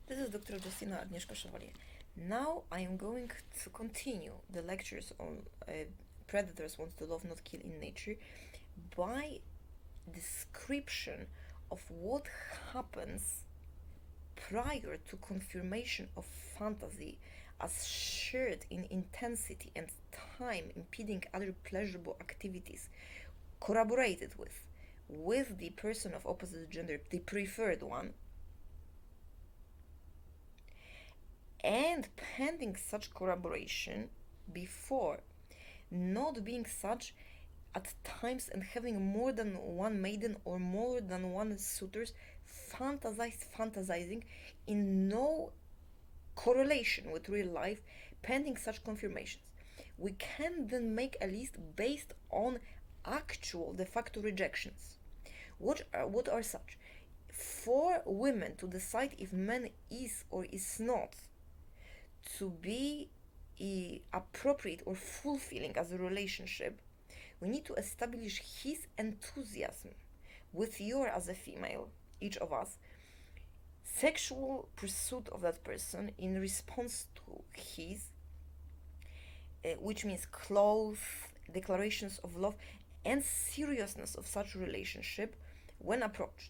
This is Dr. Justina Agnieszka Chevalier. Now I am going to continue the lectures on predators want to love, not kill in nature by description of what happens prior to confirmation of fantasy as shared in intensity and time, impeding other pleasurable activities corroborated with the person of opposite gender, the preferred one, and pending such corroboration before not being such at times and having more than one maiden or more than one suitors fantasizing in no correlation with real life, pending such confirmations. We can then make a list based on actual de facto rejections. What are such? For women to decide if man is or is not to be appropriate or fulfilling as a relationship, we need to establish his enthusiasm with your as a female, each of us, sexual pursuit of that person in response to his, which means close declarations of love and seriousness of such relationship when approached.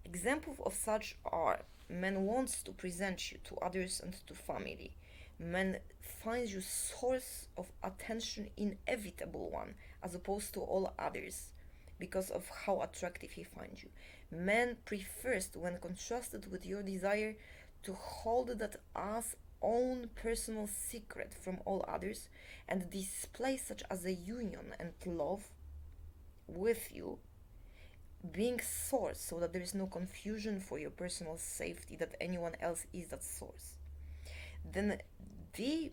Examples of such are: man wants to present you to others and to family. Man finds you source of attention inevitable one as opposed to all others because of how attractive he finds you. Man prefers when contrasted with your desire to hold that as own personal secret from all others and display such as a union and love with you being source so that there is no confusion for your personal safety that anyone else is that source. Then the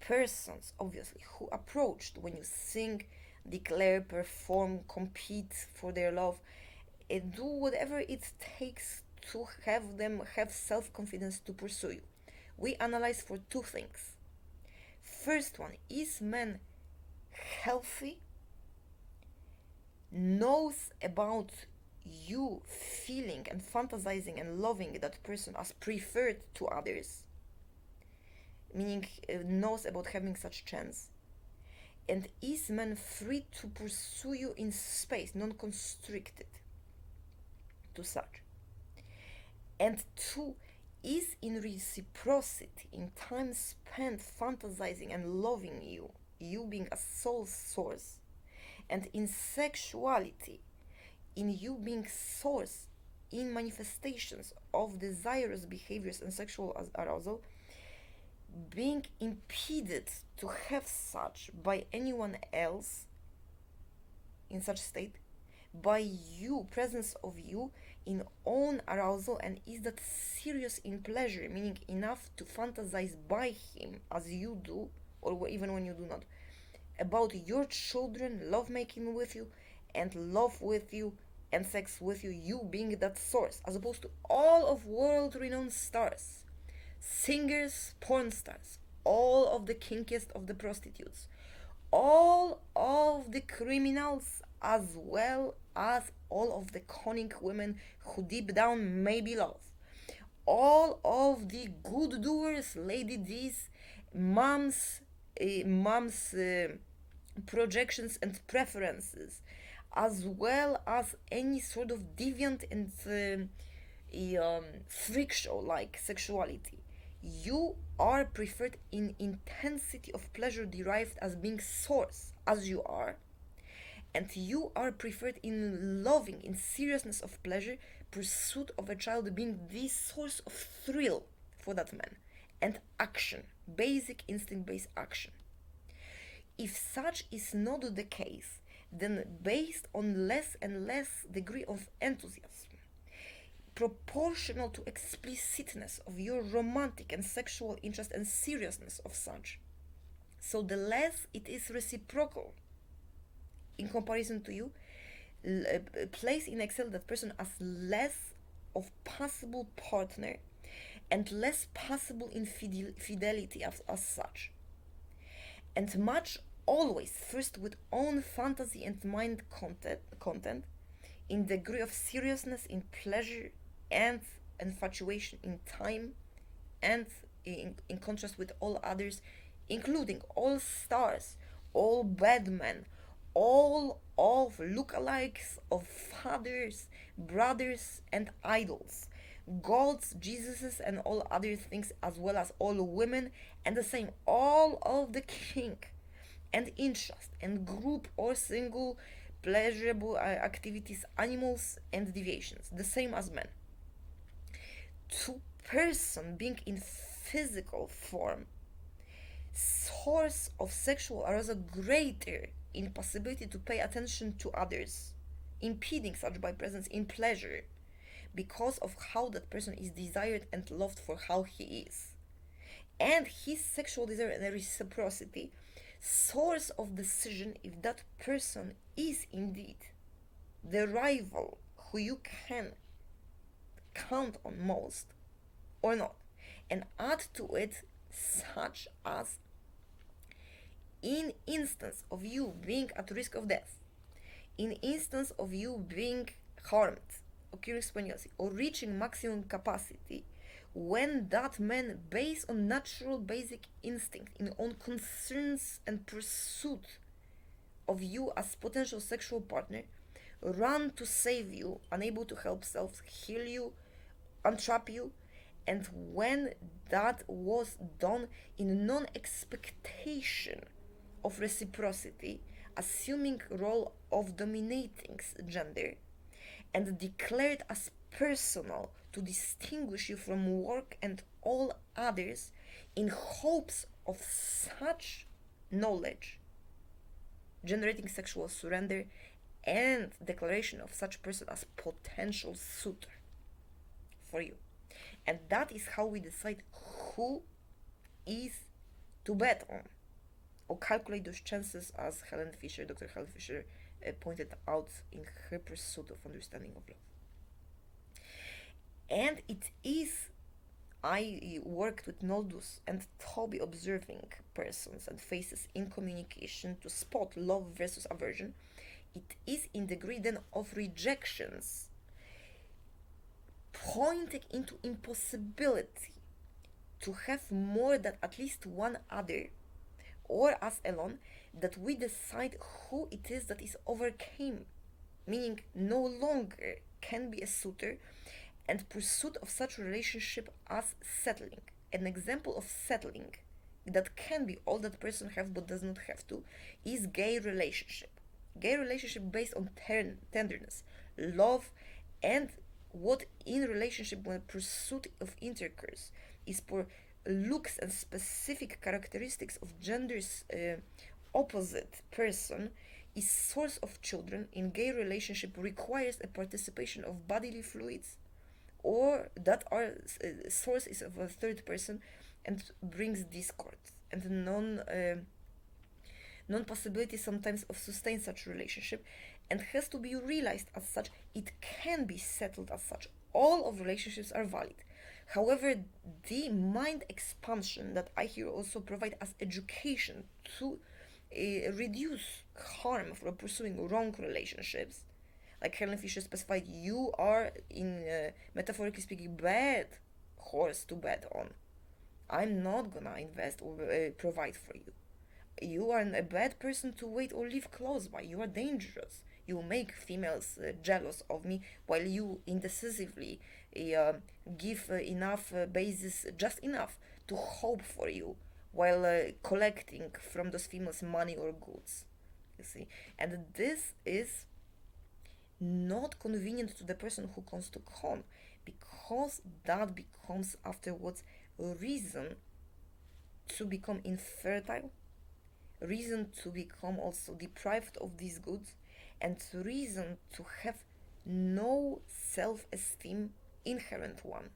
persons obviously who approached when you sing, declare, perform, compete for their love, do whatever it takes to have them have self-confidence to pursue you. We analyze for two things. First one, is man healthy, knows about you feeling and fantasizing and loving that person as preferred to others, meaning knows about having such chance, and is man free to pursue you in space, non-constricted to such. And two, is in reciprocity, in time spent fantasizing and loving you, you being a soul source, and in sexuality, in you being source in manifestations of desirous behaviors and sexual arousal, being impeded to have such by anyone else in such state, by you, presence of you in own arousal, and is that serious in pleasure, meaning enough to fantasize by him as you do, or even when you do not, about your children, love making with you, and love with you, and sex with you, you being that source, as opposed to all of world renowned stars, singers, porn stars, all of the kinkiest of the prostitutes, all of the criminals, as well as all of the cunning women who deep down maybe love, all of the good doers, lady D's, moms, projections and preferences, as well as any sort of deviant and freak show like sexuality. You are preferred in intensity of pleasure derived as being source, as you are, and you are preferred in loving, in seriousness of pleasure, pursuit of a child being the source of thrill for that man, and action, basic instinct based action. If such is not the case, then based on less and less degree of enthusiasm, proportional to explicitness of your romantic and sexual interest and seriousness of such, so the less it is reciprocal in comparison to you, place in Excel that person as less of possible partner and less possible infidelity as such, and much always first with own fantasy and mind content in degree of seriousness in pleasure and infatuation in time and in contrast with all others, including all stars, all bad men, all of lookalikes of fathers, brothers, and idols, gods, Jesuses, and all other things, as well as all women, and the same, all of the king, and interest, and group or single pleasurable activities, animals, and deviations, the same as men. To person being in physical form, source of sexual arousal greater impossibility to pay attention to others, impeding such by presence in pleasure, because of how that person is desired and loved for how he is. And his sexual desire and reciprocity, source of decision if that person is indeed the rival who you can count on most or not. And add to it such as in instance of you being at risk of death, in instance of you being harmed, occurring spontaneously, or reaching maximum capacity, when that man, based on natural basic instinct, in own concerns and pursuit of you as potential sexual partner, run to save you, unable to help self, heal you, untrap you, and when that was done in non-expectation of reciprocity, assuming role of dominating gender, and declared as personal to distinguish you from work and all others, in hopes of such knowledge generating sexual surrender and declaration of such person as potential suitor for you. And that is how we decide who is to bet on, or calculate those chances, as Dr. Helen Fisher pointed out in her pursuit of understanding of love. And it is, I worked with Noldus and Toby observing persons and faces in communication to spot love versus aversion. It is in degree then of rejections, pointing into impossibility to have more than at least one other, or us alone, that we decide who it is that is overcame, meaning no longer can be a suitor, and pursuit of such relationship as settling. An example of settling that can be all that person have but does not have to is gay relationship. Gay relationship based on tenderness, love, and what in relationship when pursuit of intercourse is for looks and specific characteristics of gender's opposite person is source of children. In gay relationship requires a participation of bodily fluids, or that are source is of a third person and brings discord and non possibility sometimes of sustain such relationship, and has to be realized as such. It can be settled as such. All of relationships are valid. However, the mind expansion that I here also provide as education to reduce harm from pursuing wrong relationships, like Helen Fisher specified, you are, in metaphorically speaking, bad horse to bet on. I'm not gonna invest or provide for you. You are a bad person to wait or live close by. You are dangerous. You make females jealous of me, while you indecisively give enough basis, just enough, to hope for you, while collecting from those females money or goods. You see, and this is not convenient to the person who comes to con, because that becomes afterwards a reason to become infertile, reason to become also deprived of these goods, and reason to have no self-esteem, inherent one.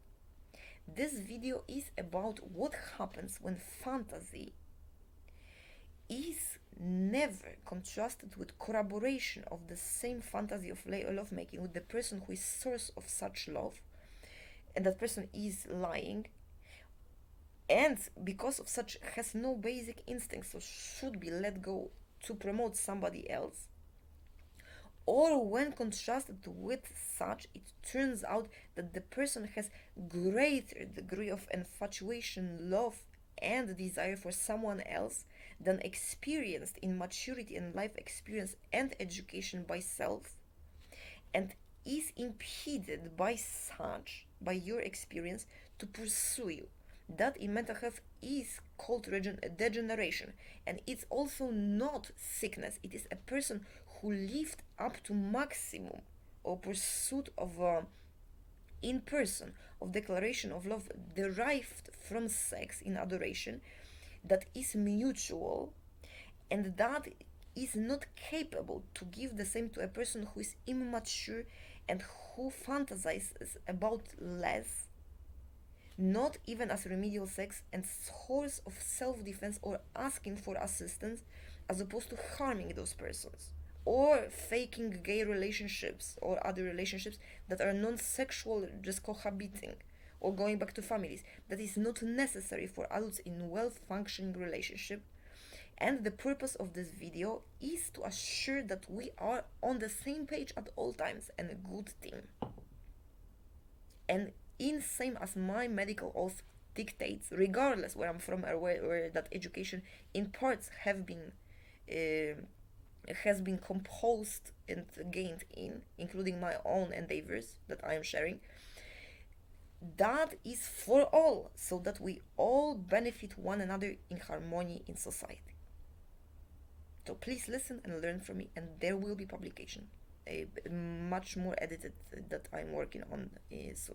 This video is about what happens when fantasy is never contrasted with corroboration of the same fantasy of lovemaking with the person who is source of such love, and that person is lying, and because of such has no basic instincts, so should be let go to promote somebody else, or when contrasted with such, it turns out that the person has greater degree of infatuation, love, and desire for someone else than experienced in maturity and life experience and education by self, and is impeded by your experience to pursue you. That in mental health is called degeneration, and it's also not sickness. It is a person who lived up to maximum or pursuit of in person of declaration of love derived from sex in adoration that is mutual, and that is not capable to give the same to a person who is immature and who fantasizes about less, not even as remedial sex and source of self-defense or asking for assistance, as opposed to harming those persons or faking gay relationships or other relationships that are non-sexual, just cohabiting or going back to families. That is not necessary for adults in well-functioning relationship. And the purpose of this video is to assure that we are on the same page at all times and a good team. And in same as my medical oath dictates, regardless where I'm from or where that education in parts uh, has been composed and gained in, including my own endeavors that I am sharing, that is for all, so that we all benefit one another in harmony in society. So please listen and learn from me, and there will be publication, much more edited that I'm working on soon.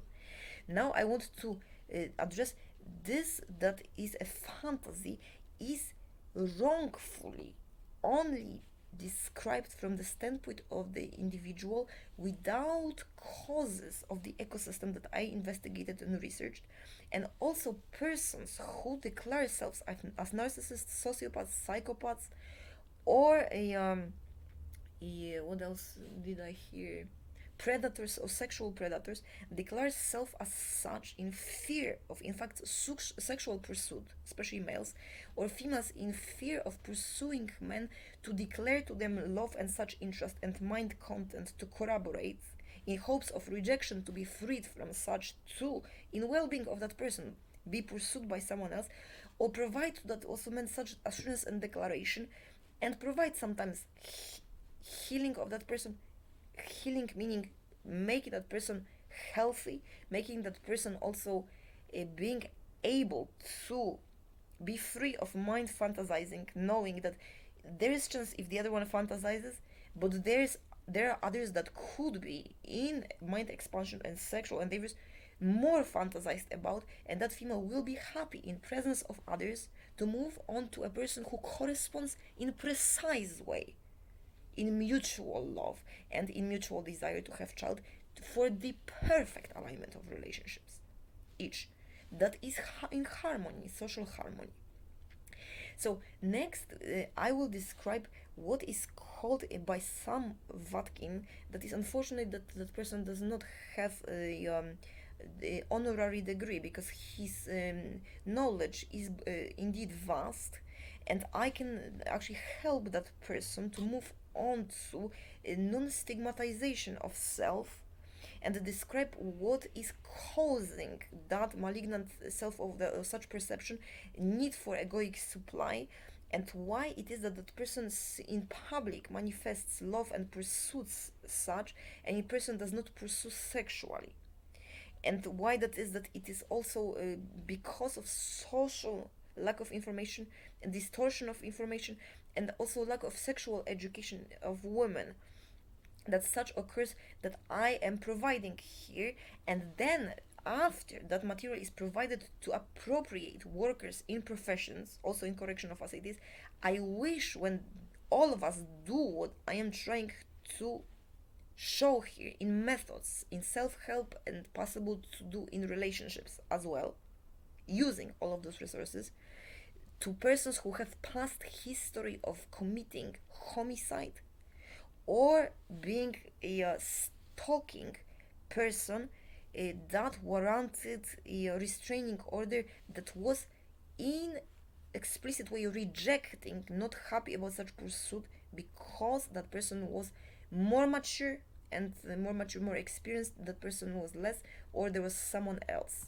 Now I want to address this, that is a fantasy, is wrongfully only described from the standpoint of the individual without causes of the ecosystem that I investigated and researched, and also persons who declare themselves as narcissists, sociopaths, psychopaths, or what else did I hear? Predators or sexual predators declare self as such in fear of, in fact, sexual pursuit, especially males, or females in fear of pursuing men to declare to them love and such interest and mind content to corroborate, in hopes of rejection to be freed from such too, in well-being of that person, be pursued by someone else, or provide to that also man such assurance and declaration, and provide sometimes healing of that person. Healing meaning making that person healthy, making that person also being able to be free of mind fantasizing, knowing that there is chance if the other one fantasizes, but there are others that could be in mind expansion and sexual endeavors more fantasized about, and that female will be happy in presence of others to move on to a person who corresponds in precise way, in mutual love and in mutual desire to have child, for the perfect alignment of relationships each that is in harmony, social harmony. So next I will describe what is called by some Vatkin, that is unfortunate that that person does not have the honorary degree, because his knowledge is indeed vast, and I can actually help that person to move on to a non-stigmatization of self and describe what is causing that malignant self of the such perception, need for egoic supply, and why it is that that person in public manifests love and pursues such, and a person does not pursue sexually, and why that is, that it is also because of social lack of information and distortion of information, and also lack of sexual education of women, that such occurs, that I am providing here. And then after that material is provided to appropriate workers in professions, also in correction of facilities, I wish when all of us do what I am trying to show here in methods, in self-help, and possible to do in relationships as well, using all of those resources, to persons who have past history of committing homicide or being a stalking person that warranted a restraining order, that was in explicit way rejecting, not happy about such pursuit, because that person was more mature, and more mature, more experienced, that person was less, or there was someone else.